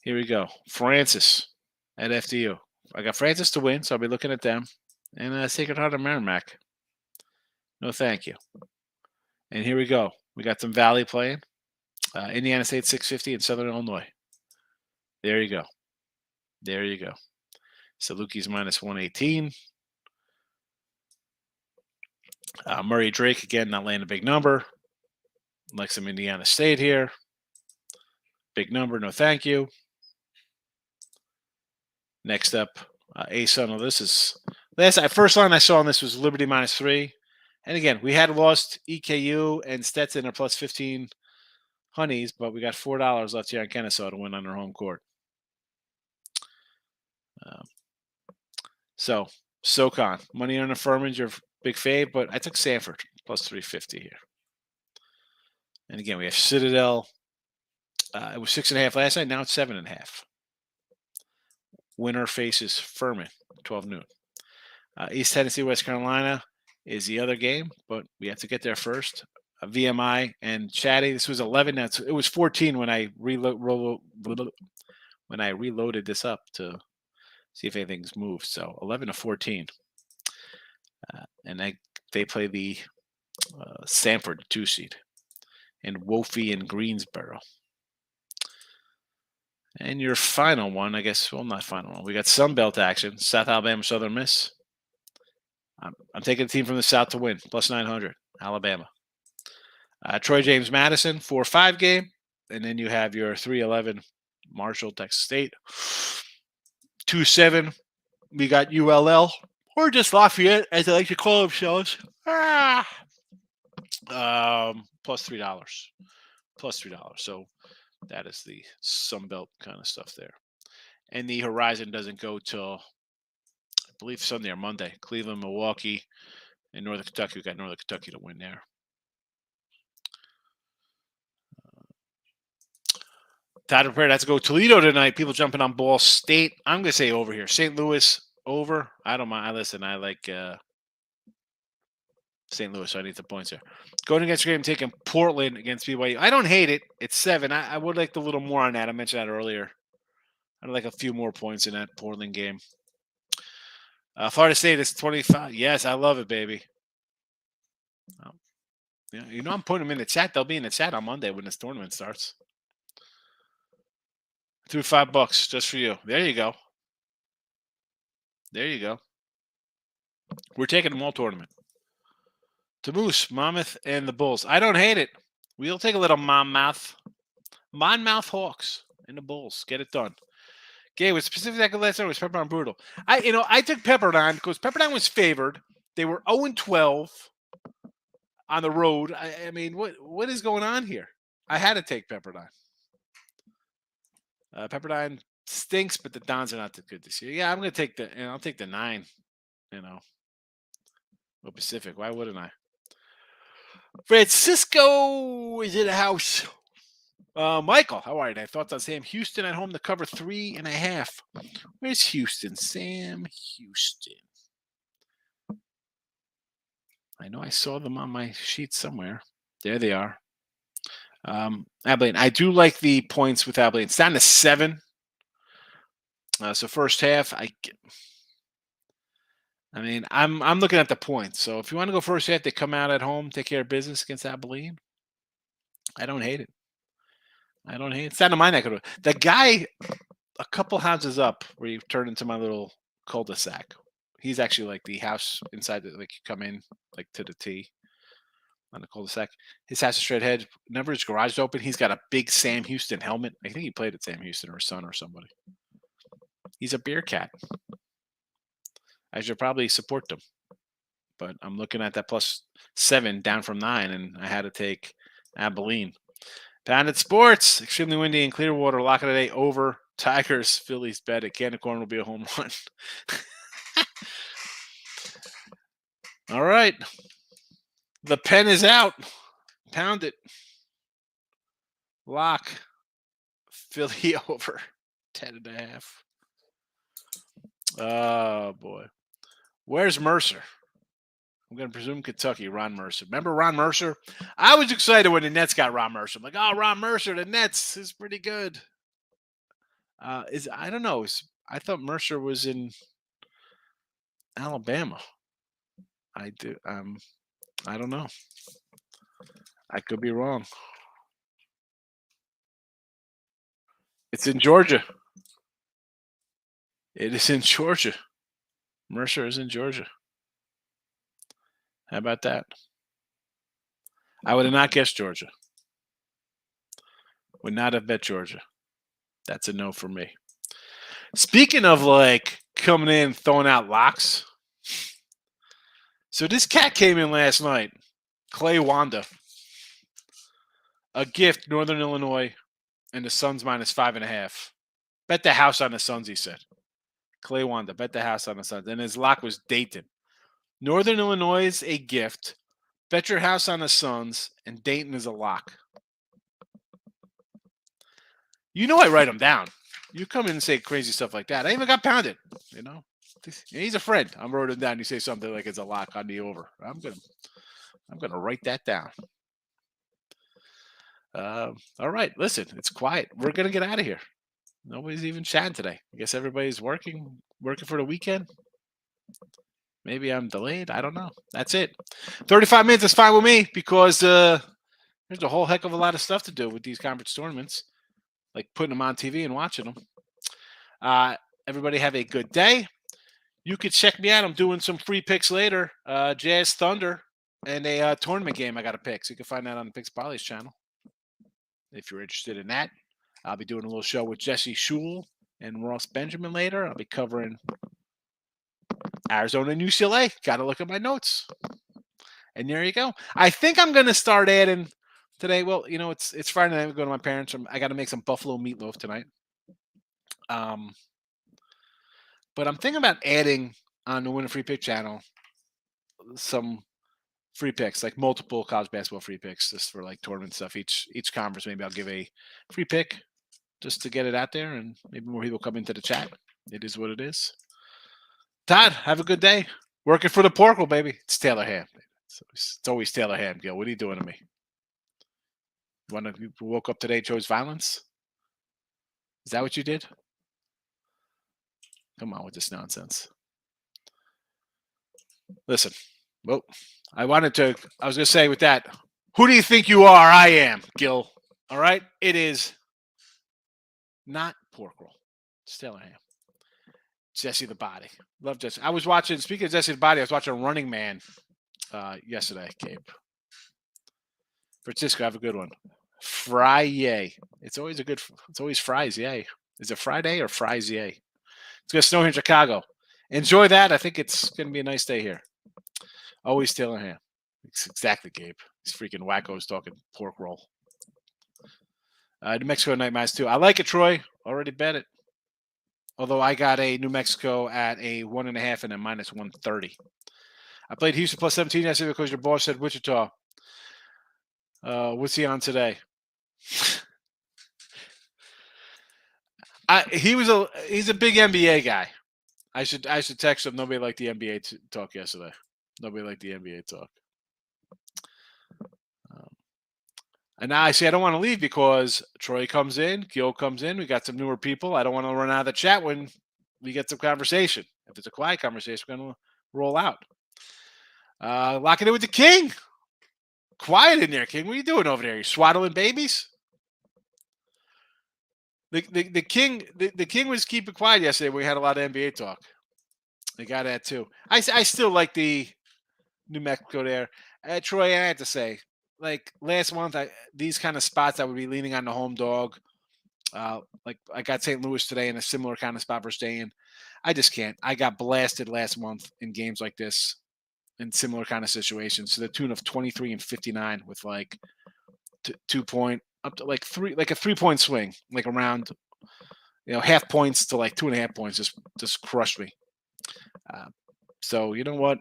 Here we go. Francis at FDU. I got Francis to win, so I'll be looking at them. And Sacred Heart of Merrimack. No, thank you. And here we go. We got some Valley playing. Indiana State 650 in Southern Illinois. There you go. There you go. Salukis minus 118. Murray Drake, again, not laying a big number. Like some Indiana State here. Big number, no thank you. Next up, ASUN. Well, this is first line I saw on this was Liberty minus 3. And again, we had lost EKU and Stetson are plus 15 honeys, but we got $4 left here on Kennesaw to win on their home court. So SoCon, money on the Furman's your big fave, but I took Sanford plus 350 here. And again, we have Citadel. It was 6.5 last night. Now it's 7.5. Winner faces Furman, 12 noon. East Tennessee, West Carolina is the other game, but we have to get there first. VMI and Chatty. This was 11. Now it was 14 when I reloaded this up to see if anything's moved. So 11 to 14, and they play the Sanford 2 seed, and Woffie and Greensboro. And your final one, I guess, well, not final one. We got Sun Belt action. South Alabama, Southern Miss. I'm taking the team from the South to win, plus 900, Alabama. Troy James Madison, 4-5 game. And then you have your 3-11 Marshall, Texas State. 2-7, we got ULL, or just Lafayette, as I like to call themselves. Plus $3. Plus $3. So that is the Sun Belt kind of stuff there. And the Horizon doesn't go till, I believe, Sunday or Monday. Cleveland, Milwaukee, and Northern Kentucky. We got Northern Kentucky to win there. Todd prepared. Has to go Toledo tonight. People jumping on Ball State. I'm going to say over here. St. Louis, over. I don't mind. Listen, I like St. Louis, so I need the points there. Going against game, taking Portland against BYU. I don't hate it. It's 7. I would like a little more on that. I mentioned that earlier. I'd like a few more points in that Portland game. Florida State is 25. Yes, I love it, baby. Yeah, you know I'm putting them in the chat. They'll be in the chat on Monday when this tournament starts. Threw $5 just for you. There you go. There you go. We're taking them all tournament. Moose, Monmouth, and the Bulls. I don't hate it. We'll take a little Monmouth Hawks and the Bulls. Get it done. Okay, with specific last night was Pepperdine brutal. I took Pepperdine because Pepperdine was favored. They were 0-12 on the road. I mean, what is going on here? I had to take Pepperdine. Pepperdine stinks, but the Dons are not that good this year. Yeah, I'm going to take I'll take the 9. Or Pacific. Why wouldn't I? Francisco is in the house. Michael, how are you? Thoughts on Sam Houston at home to cover 3.5. Where's Houston? Sam Houston. I know I saw them on my sheet somewhere. There they are. Abilene. I do like the points with Abilene. It's down to 7. So first half, I'm looking at the points. So if you want to go first half, they come out at home, take care of business against Abilene. I don't hate it. It's down to my neck of the woods. The guy, a couple houses up, where you turn into my little cul-de-sac. He's actually like the house inside, you come in like to the T on the cul-de-sac. His house is straight ahead. Whenever his garage is open, he's got a big Sam Houston helmet. I think he played at Sam Houston or his son or somebody. He's a beer cat. I should probably support them. But I'm looking at that plus 7 down from 9, and I had to take Abilene. Pounded Sports, extremely windy in Clearwater. Lock of the day over. Tigers, Phillies bet at Candy Corn will be a home run. All right. The pen is out. Pound it. Lock. Philly over 10.5. Oh boy. Where's Mercer? I'm going to presume Kentucky, Ron Mercer. Remember Ron Mercer? I was excited when the Nets got Ron Mercer. I'm like, oh, Ron Mercer, the Nets is pretty good. I don't know. I thought Mercer was in Alabama. I do. I don't know. I could be wrong. It's in Georgia. It is in Georgia. Mercer is in Georgia. How about that? I would have not guessed Georgia. Would not have bet Georgia. That's a no for me. Speaking of like coming in throwing out locks. So this cat came in last night. Clay Wanda. A gift, Northern Illinois, and the Suns -5.5. Bet the house on the Suns, he said. Clay Wanda, bet the house on the Suns. And his lock was Dayton. Northern Illinois is a gift. Bet your house on the Suns, and Dayton is a lock. You know I write them down. You come in and say crazy stuff like that. I even got pounded. You know, he's a friend. I wrote him down. You say something like it's a lock on the over. I'm gonna write that down. All right, listen, it's quiet. We're gonna get out of here. Nobody's even chatting today. I guess everybody's working for the weekend. Maybe I'm delayed. I don't know. That's it. 35 minutes is fine with me because there's a whole heck of a lot of stuff to do with these conference tournaments, like putting them on TV and watching them. Everybody have a good day. You could check me out. I'm doing some free picks later. Jazz Thunder and a tournament game I got to pick. So you can find that on the Picks Polly's channel if you're interested in that. I'll be doing a little show with Jesse Shule and Ross Benjamin later. I'll be covering Arizona and UCLA. Got to look at my notes. And there you go. I think I'm going to start adding today. Well, you know, it's Friday night. I'm going to my parents. I got to make some buffalo meatloaf tonight. But I'm thinking about adding on the Win a Free Pick channel some free picks, like multiple college basketball free picks, just for like tournament stuff. Each conference, maybe I'll give a free pick just to get it out there, and maybe more people come into the chat. It is what it is. Todd, have a good day. Working for the Porkle, baby. It's Taylor Ham. It's always Taylor Ham, Gil. What are you doing to me? You woke up today, chose violence? Is that what you did? Come on with this nonsense. Listen, well, I was going to say with that, who do you think you are? I am, Gil. All right? It is not Porkroll. It's Taylor Ham. Jesse the Body. Love Jesse. I was watching, speaking of Jesse the Body, I was watching Running Man yesterday, Gabe. Francisco, have a good one. Friday. It's always fries, yay. Is it Friday or fries, yay? It's going to snow here in Chicago. Enjoy that. I think it's going to be a nice day here. Always Taylor Ham. Exactly, Gabe. These freaking wackos talking pork roll. New Mexico night -2. I like it, Troy. Already bet it. Although I got a New Mexico at a 1.5 and a -130. I played Houston +17 yesterday because your boss said Wichita. What's he on today? He's a big NBA guy. I should text him. Nobody liked the NBA talk yesterday. Nobody liked the NBA talk. And now I say I don't want to leave because Troy comes in, Gil comes in. We got some newer people. I don't want to run out of the chat when we get some conversation. If it's a quiet conversation, we're going to roll out. Locking in with the King. Quiet in there, King. What are you doing over there? You swaddling babies? The King was keeping quiet yesterday. We had a lot of NBA talk. They got that too. I still like the New Mexico there. Troy, I had to say, like last month, these kind of spots I would be leaning on the home dog. Like I got St. Louis today in a similar kind of spot for staying. I just can't. I got blasted last month in games like this, in similar kind of situations, to the tune of 23 and 59 with like 2 point up to like a 3-point swing, like around, half points to like 2.5 points, just crushed me. So you know what?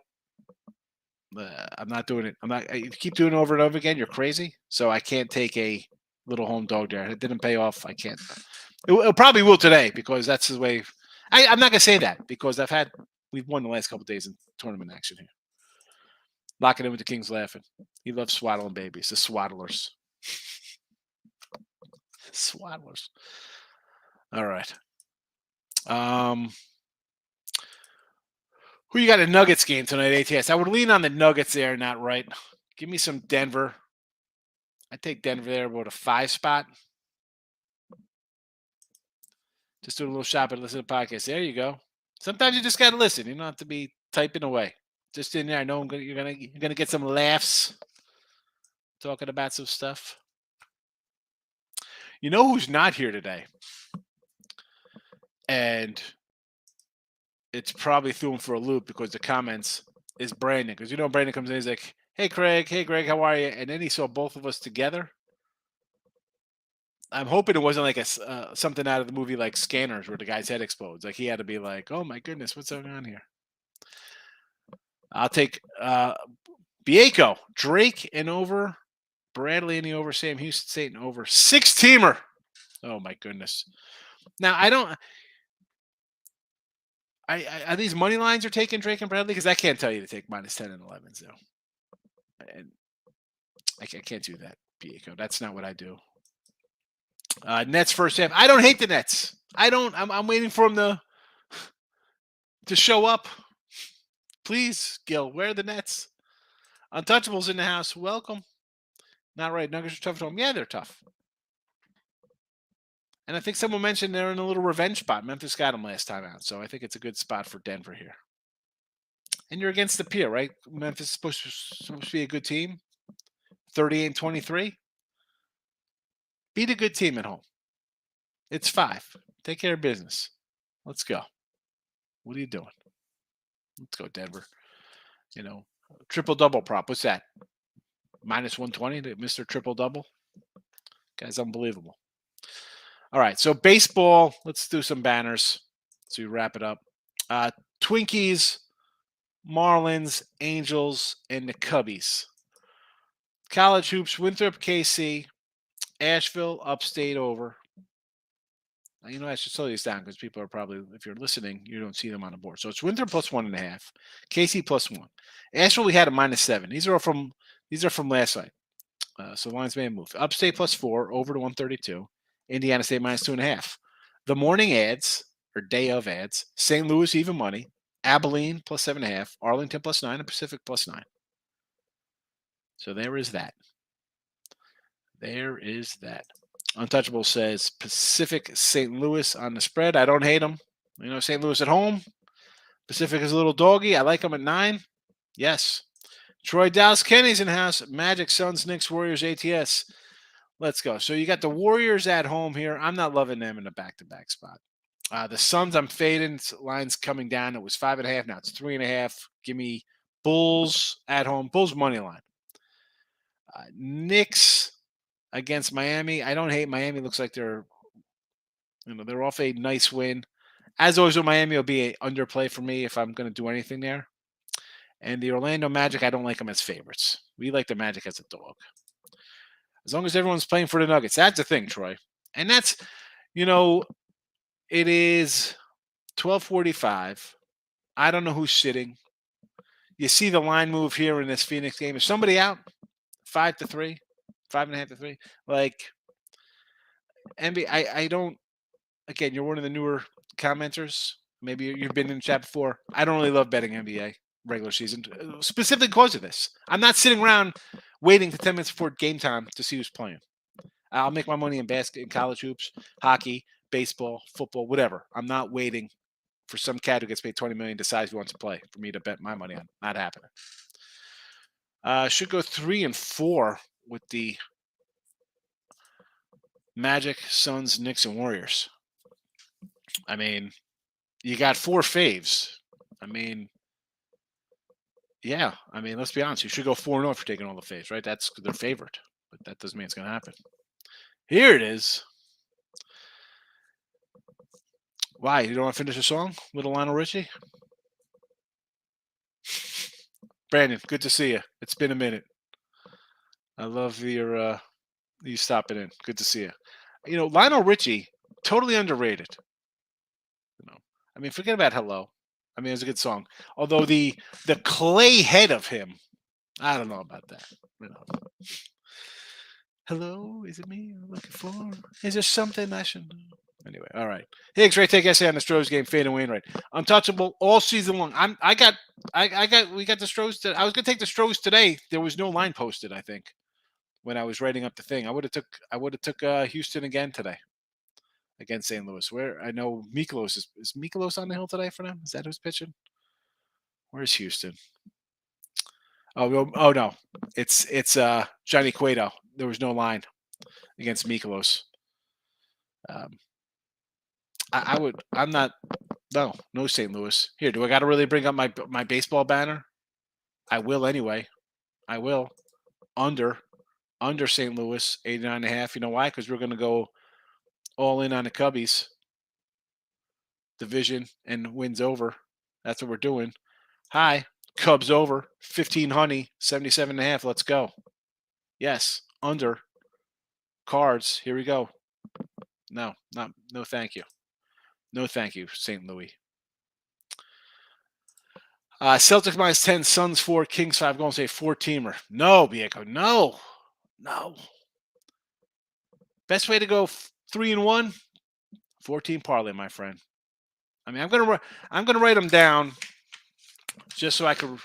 I'm not doing it. You keep doing it over and over again, you're crazy. So I can't take a little home dog there. It didn't pay off. I can't. It probably will today because that's the way. I'm not gonna say that because we've won the last couple of days in tournament action here. Locking in with the Kings laughing. He loves swaddling babies. The swaddlers. Swaddlers. All right. Who you got a Nuggets game tonight, ATS? I would lean on the Nuggets there, not right. Give me some Denver. I take Denver there about a 5 spot. Just do a little shop and listen to the podcast. There you go. Sometimes you just got to listen. You don't have to be typing away. Just in there. I know you're gonna get some laughs talking about some stuff. You know who's not here today? And it's probably threw him for a loop because the comments is Brandon. Because Brandon comes in, he's like, "Hey Craig, Greg, how are you?" And then he saw both of us together. I'm hoping it wasn't like something out of the movie like Scanners where the guy's head explodes. Like he had to be like, "Oh my goodness, what's going on here?" I'll take Bieko, Drake and over, Bradley and the over, Sam Houston State and over, 6-teamer. Oh my goodness. Now are these money lines are taking Drake and Bradley? Because I can't tell you to take minus 10 and 11. So and I can't do that, Bieko. That's not what I do. Nets first half. I don't hate the Nets. I'm waiting for them to show up. Please, Gil, where are the Nets? Untouchables in the house. Welcome. Not right. Nuggets are tough at home. Yeah, they're tough. And I think someone mentioned they're in a little revenge spot. Memphis got them last time out. So I think it's a good spot for Denver here. And you're against the peer, right? Memphis is supposed to be a good team. 38-23. Beat a good team at home. It's 5. Take care of business. Let's go. What are you doing? Let's go, Denver. Triple-double prop. What's that? Minus 120 to Mr. Triple-double? Guy's unbelievable. All right, so baseball. Let's do some banners so we wrap it up. Twinkies, Marlins, Angels, and the Cubbies. College hoops, Winthrop, KC, Asheville, Upstate over. I should slow these down because people are probably, if you're listening, you don't see them on the board. So it's Winthrop plus 1.5, KC plus 1. Asheville, we had a minus 7. These are from last night. So the lines may have moved. Upstate plus 4, over to 132. Indiana State minus 2.5. The morning ads, or day of ads, St. Louis even money, Abilene plus 7.5, Arlington plus 9, and Pacific plus 9. So there is that. Untouchable says Pacific St. Louis on the spread. I don't hate them. St. Louis at home. Pacific is a little doggy. I like them at 9. Yes. Troy Dallas Kenny's in house. Magic, Suns, Knicks, Warriors, ATS. Let's go. So you got the Warriors at home here. I'm not loving them in the back-to-back spot. The Suns, I'm fading. Line's coming down. It was 5.5. Now it's 3.5. Give me Bulls at home. Bulls money line. Knicks against Miami. I don't hate Miami. Looks like they're off a nice win. As always with Miami, will be an underplay for me if I'm going to do anything there. And the Orlando Magic, I don't like them as favorites. We like the Magic as a dog. As long as everyone's playing for the Nuggets. That's the thing, Troy. And that's, it is 12:45. I don't know who's sitting. You see the line move here in this Phoenix game. Is somebody out? 5-3, 5.5-3. Like NBA, I don't. Again, you're one of the newer commenters. Maybe you've been in the chat before. I don't really love betting NBA regular season, specifically because of this. I'm not sitting around waiting to 10 minutes before game time to see who's playing. I'll make my money in college hoops, hockey, baseball, football, whatever. I'm not waiting for some cat who gets paid $20 million decides he wants to play for me to bet my money on. Not happening. Should go 3 and 4 with the Magic, Suns, Knicks, and Warriors. I mean, you got 4 faves. Let's be honest. You should go 4-0 if you're taking all the faves, right? That's their favorite. But that doesn't mean it's going to happen. Here it is. Why? You don't want to finish a song? Little Lionel Richie? Brandon, good to see you. It's been a minute. I love your You stopping in. Good to see you. You know, Lionel Richie, totally underrated. You know, I mean, forget about Hello. I mean, it's a good song. Although the clay head of him, I don't know about that. You know, hello, is it me you're looking for? Is there something I should know? Anyway, all right. Higgs, right? Take essay on the Stros game. Fade and Wainwright, untouchable all season long. We got the Stros. I was gonna take the Stros today. There was no line posted. I think when I was writing up the thing, I would have took Houston again today against St. Louis. Where I know Mikolos is Mikolos on the hill today for them. Is that who's pitching? Where's Houston? Oh no, it's Johnny Cueto. There was no line against Mikolos. Um, I would. I'm not. No St. Louis. Here, do I got to really bring up my baseball banner? I will anyway. I will under St. Louis 89.5. You know why? Because we're going to go all in on the Cubbies division and wins over. That's what we're doing. Hi, Cubs over 15 honey 77.5. Let's go. Yes, under Cards. Here we go. No, thank you. No, thank you, St. Louis. Celtics minus 10, Suns 4, Kings 5. Going to say 4-teamer. No, Bianco. No. Best way to go 3-1, 14 parlay, my friend. I mean, I'm gonna write them down just so I can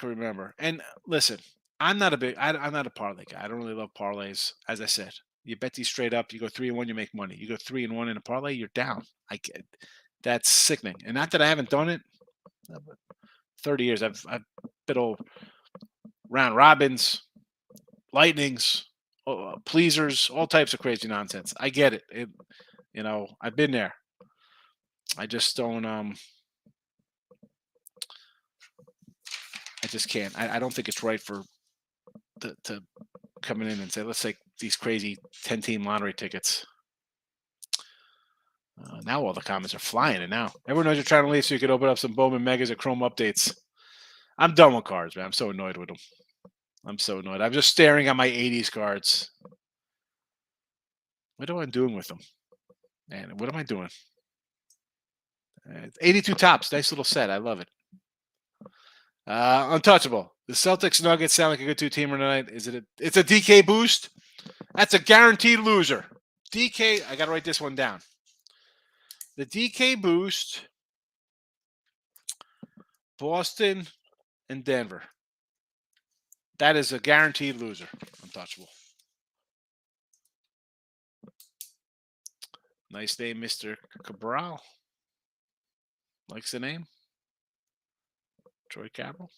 remember. And listen, I'm not a parlay guy. I don't really love parlays. As I said, you bet these straight up. You go 3-1, you make money. You go 3-1 in a parlay, you're down. That's sickening. And not that I haven't done it. 30 years. I've been all round robins, lightnings, pleasers, all types of crazy nonsense. I get it. I've been there. I just don't. I just can't. I don't think it's right for to coming in and say, let's take these crazy 10-team lottery tickets. Now all the comments are flying, and now everyone knows you're trying to leave so you could open up some Bowman Megas or Chrome updates. I'm done with cards, man. I'm so annoyed with them. I'm so annoyed. I'm just staring at my 80s cards. What am I doing with them? Man, what am I doing? 82 tops. Nice little set. I love it. Untouchable. The Celtics Nuggets sound like a good two-teamer tonight. It's a DK boost? That's a guaranteed loser. DK, I got to write this one down. The DK boost, Boston and Denver. That is a guaranteed loser. Untouchable. Nice name, Mr. Cabral. Likes the name. Troy Cabral.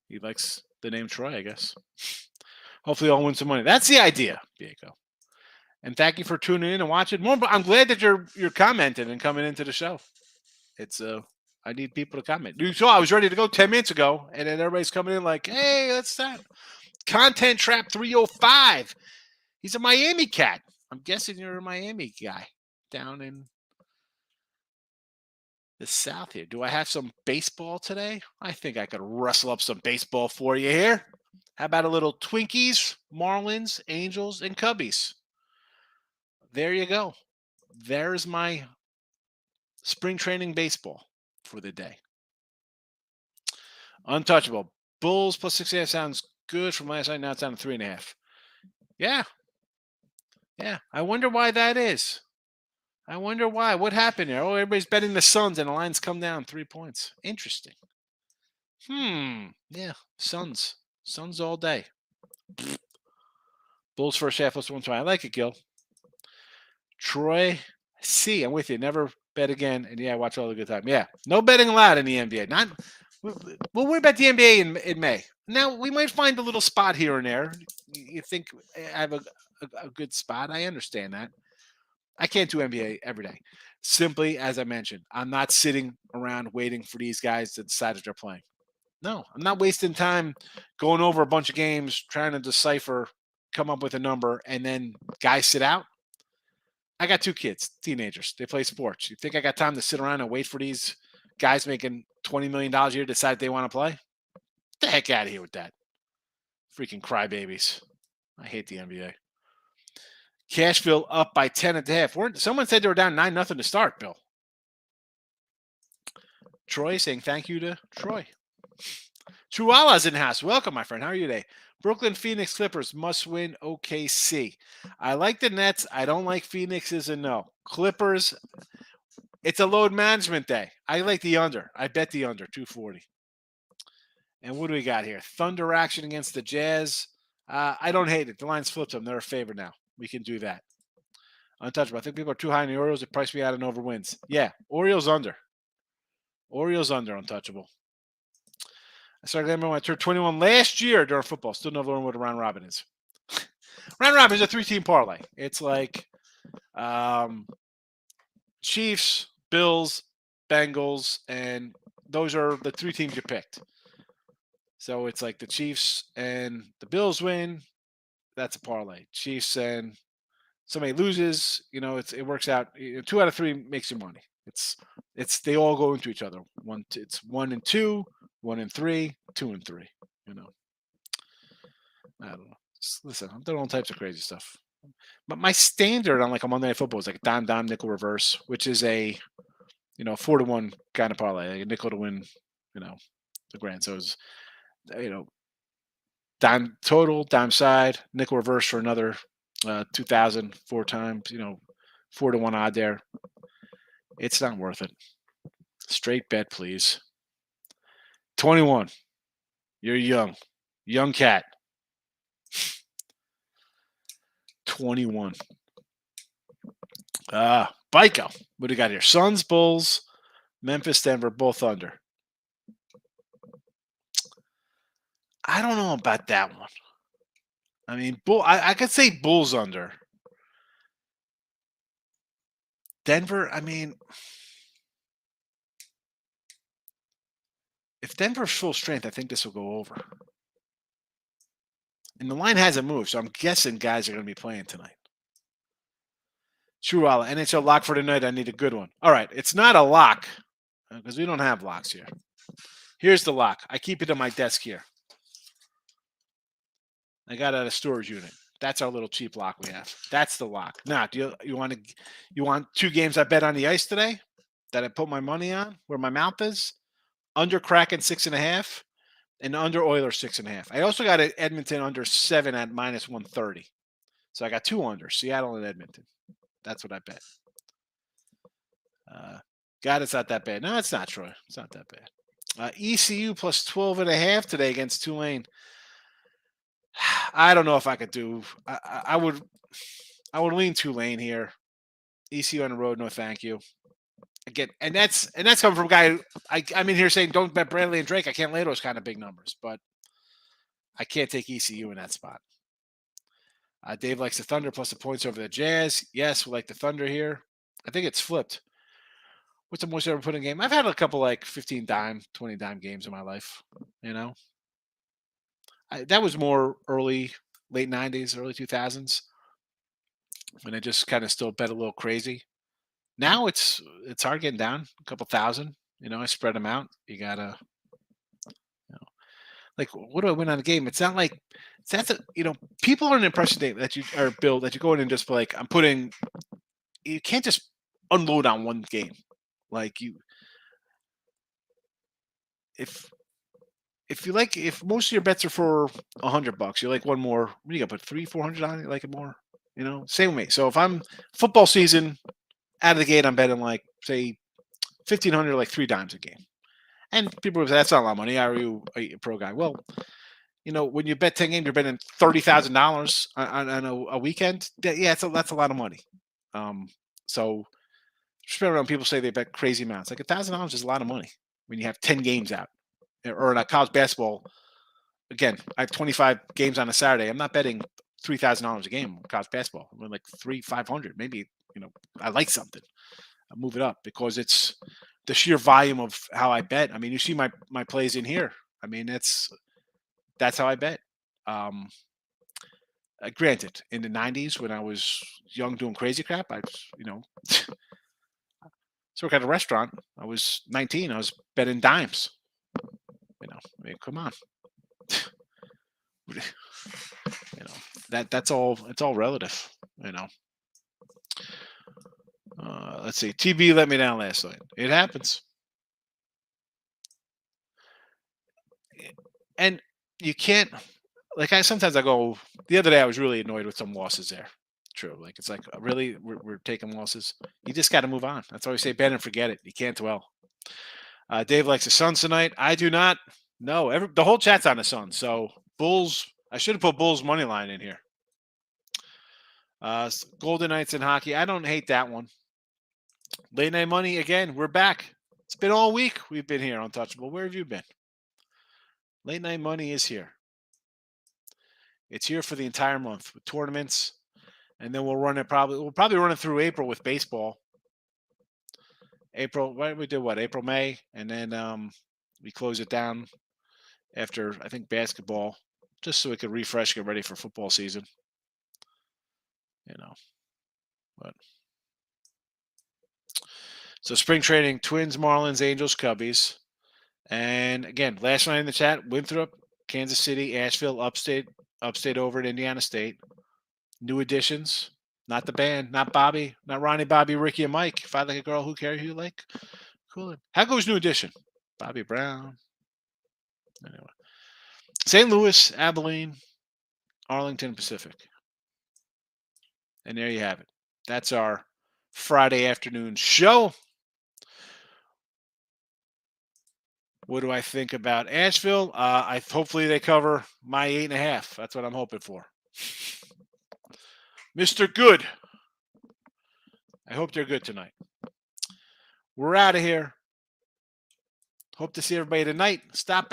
He likes the name Troy, I guess. Hopefully I'll win some money. That's the idea, Diego. And thank you for tuning in and watching. More, I'm glad that you're commenting and coming into the show. It's I need people to comment. You saw I was ready to go 10 minutes ago, and then everybody's coming in like, hey, let's start. Content Trap 305. He's a Miami cat. I'm guessing you're a Miami guy down in the South here. Do I have some baseball today? I think I could rustle up some baseball for you here. How about a little Twinkies, Marlins, Angels, and Cubbies? There you go. There's my spring training baseball for the day. Untouchable. Bulls plus 6.5 sounds good from last night. Now it's down to 3.5. Yeah. I wonder why that is. I wonder why. What happened there? Oh, everybody's betting the Suns and the lines come down 3 points. Interesting. Yeah. Suns all day. Bulls first half plus 120. I like it, Gil. Troy C. I'm with you. Never bet again. And yeah, watch all the good time. Yeah. No betting allowed in the NBA. We'll worry about the NBA in May. Now, we might find a little spot here and there. You think I have a good spot. I understand that. I can't do NBA every day. Simply, as I mentioned, I'm not sitting around waiting for these guys to decide if they're playing. No, I'm not wasting time going over a bunch of games, trying to decipher, come up with a number, and then guys sit out. I got 2 kids, teenagers. They play sports. You think I got time to sit around and wait for these guys making $20 million a year to decide if they want to play? Get the heck out of here with that. Freaking crybabies. I hate the NBA. Cashville up by 10.5. Someone said they were down 9-0 to start, Bill. Troy saying thank you to Troy. Truala's in house. Welcome, my friend. How are you today? Brooklyn Phoenix Clippers must win OKC. I like the Nets. I don't like Phoenix is a no. Clippers, it's a load management day. I like the under. I bet the under, 240. And what do we got here? Thunder action against the Jazz. I don't hate it. The line's flipped them. They're a favorite now. We can do that. Untouchable. I think people are too high in the Orioles. It priced me out and over wins. Yeah, Orioles under. Orioles under, untouchable. I started remembering when I turned 21 last year during football. Still never learned what a round robin is. Round robin is a 3-team parlay. It's like Chiefs, Bills, Bengals, and those are the 3 teams you picked. So it's like the Chiefs and the Bills win. That's a parlay. Chiefs and somebody loses. It works out. 2 out of 3 makes you money. It's they all go into each other. It's 1 and 2, 1 and 3, 2 and 3. I don't know. Listen, I'm doing all types of crazy stuff. But my standard on like a Monday Night Football is like a dime nickel reverse, which is a 4-1 kind of parlay, like a nickel to win, the grand. So it's dime total, dime side, nickel reverse for another 2,000 4 times, 4-1 odd there. It's not worth it. Straight bet, please. 21. You're young cat. 21. Bico. What do you got here? Suns, Bulls, Memphis, Denver, both under. I don't know about that one. I mean, I could say Bulls under. Denver, I mean, if Denver's full strength, I think this will go over. And the line hasn't moved, so I'm guessing guys are going to be playing tonight. True, NHL lock for tonight. I need a good one. All right, it's not a lock because we don't have locks here. Here's the lock. I keep it on my desk here. I got it at a storage unit. That's our little cheap lock we have. That's the lock. Now, you want 2 games I bet on the ice today that I put my money on where my mouth is? Under Kraken 6.5 and under Oilers 6.5. I also got Edmonton under 7 at -130. So I got 2 under Seattle and Edmonton. That's what I bet. God, it's not that bad. No, it's not, Troy. It's not that bad. ECU plus 12.5 today against Tulane. I don't know if I could do. I would lean Tulane here. ECU on the road, no thank you. Again, and that's coming from a guy. I'm in here saying don't bet Bradley and Drake. I can't lay those kind of big numbers, but I can't take ECU in that spot. Dave likes the Thunder plus the points over the Jazz. Yes, we like the Thunder here. I think it's flipped. What's the most ever put in a game? I've had a couple like 15 dime, 20 dime games in my life. That was more late 90s, early 2000s, when I just kind of still bet a little crazy. Now it's hard getting down a couple thousand. I spread them out. You gotta, like, what do I win on a game? It's not like people are an impression that you are Bill that you go in and just like you can't just unload on one game. Like if most of your bets are for $100, you like one more. What do you got? Put 300-400 on it. You like it more. Same way. So if I'm football season out of the gate, I'm betting like say 1,500, like 3 times a game. And people would say that's not a lot of money. Are you a pro guy? Well, when you bet 10 games, you're betting $30,000 on a weekend. Yeah, that's a lot of money. So around people say they bet crazy amounts. Like $1,000 is a lot of money when you have 10 games out. Or in a college basketball, again, I have 25 games on a Saturday. I'm not betting $3,000 a game in college basketball. I'm like 500. Maybe, I like something. I move it up because it's the sheer volume of how I bet. I mean, you see my plays in here. I mean, that's how I bet. Granted, in the 90s when I was young doing crazy crap, I work at a restaurant. I was 19. I was betting dimes. I mean, come on. that's all. It's all relative, Let's see. TB let me down last night. It happens, and you can't. Like sometimes I go. The other day I was really annoyed with some losses there. True. Like it's like really we're taking losses. You just got to move on. That's why we say bend and forget it. You can't dwell. Dave likes the Suns tonight. I do not. No, the whole chat's on the Suns. So Bulls. I should have put Bulls money line in here. Golden Knights in hockey. I don't hate that one. Late night money again. We're back. It's been all week. We've been here, Untouchable. Where have you been? Late night money is here. It's here for the entire month with tournaments, and then we'll run it. We'll probably run it through April with baseball. April. We did what? April, May, and then we close it down after I think basketball, just so we could refresh, get ready for football season. But so spring training: Twins, Marlins, Angels, Cubbies, and again, last night in the chat: Winthrop, Kansas City, Asheville, Upstate over at Indiana State. New additions, not the band, not Bobby, not Ronnie, Bobby, Ricky, and Mike. If I like a girl, who cares who you like? Cool. How goes new addition? Bobby Brown. Anyway, St. Louis, Abilene, Arlington, Pacific. And there you have it. That's our Friday afternoon show. What do I think about Asheville? Hopefully they cover my 8.5. That's what I'm hoping for. Mr. Good. I hope they're good tonight. We're out of here. Hope to see everybody tonight. Stop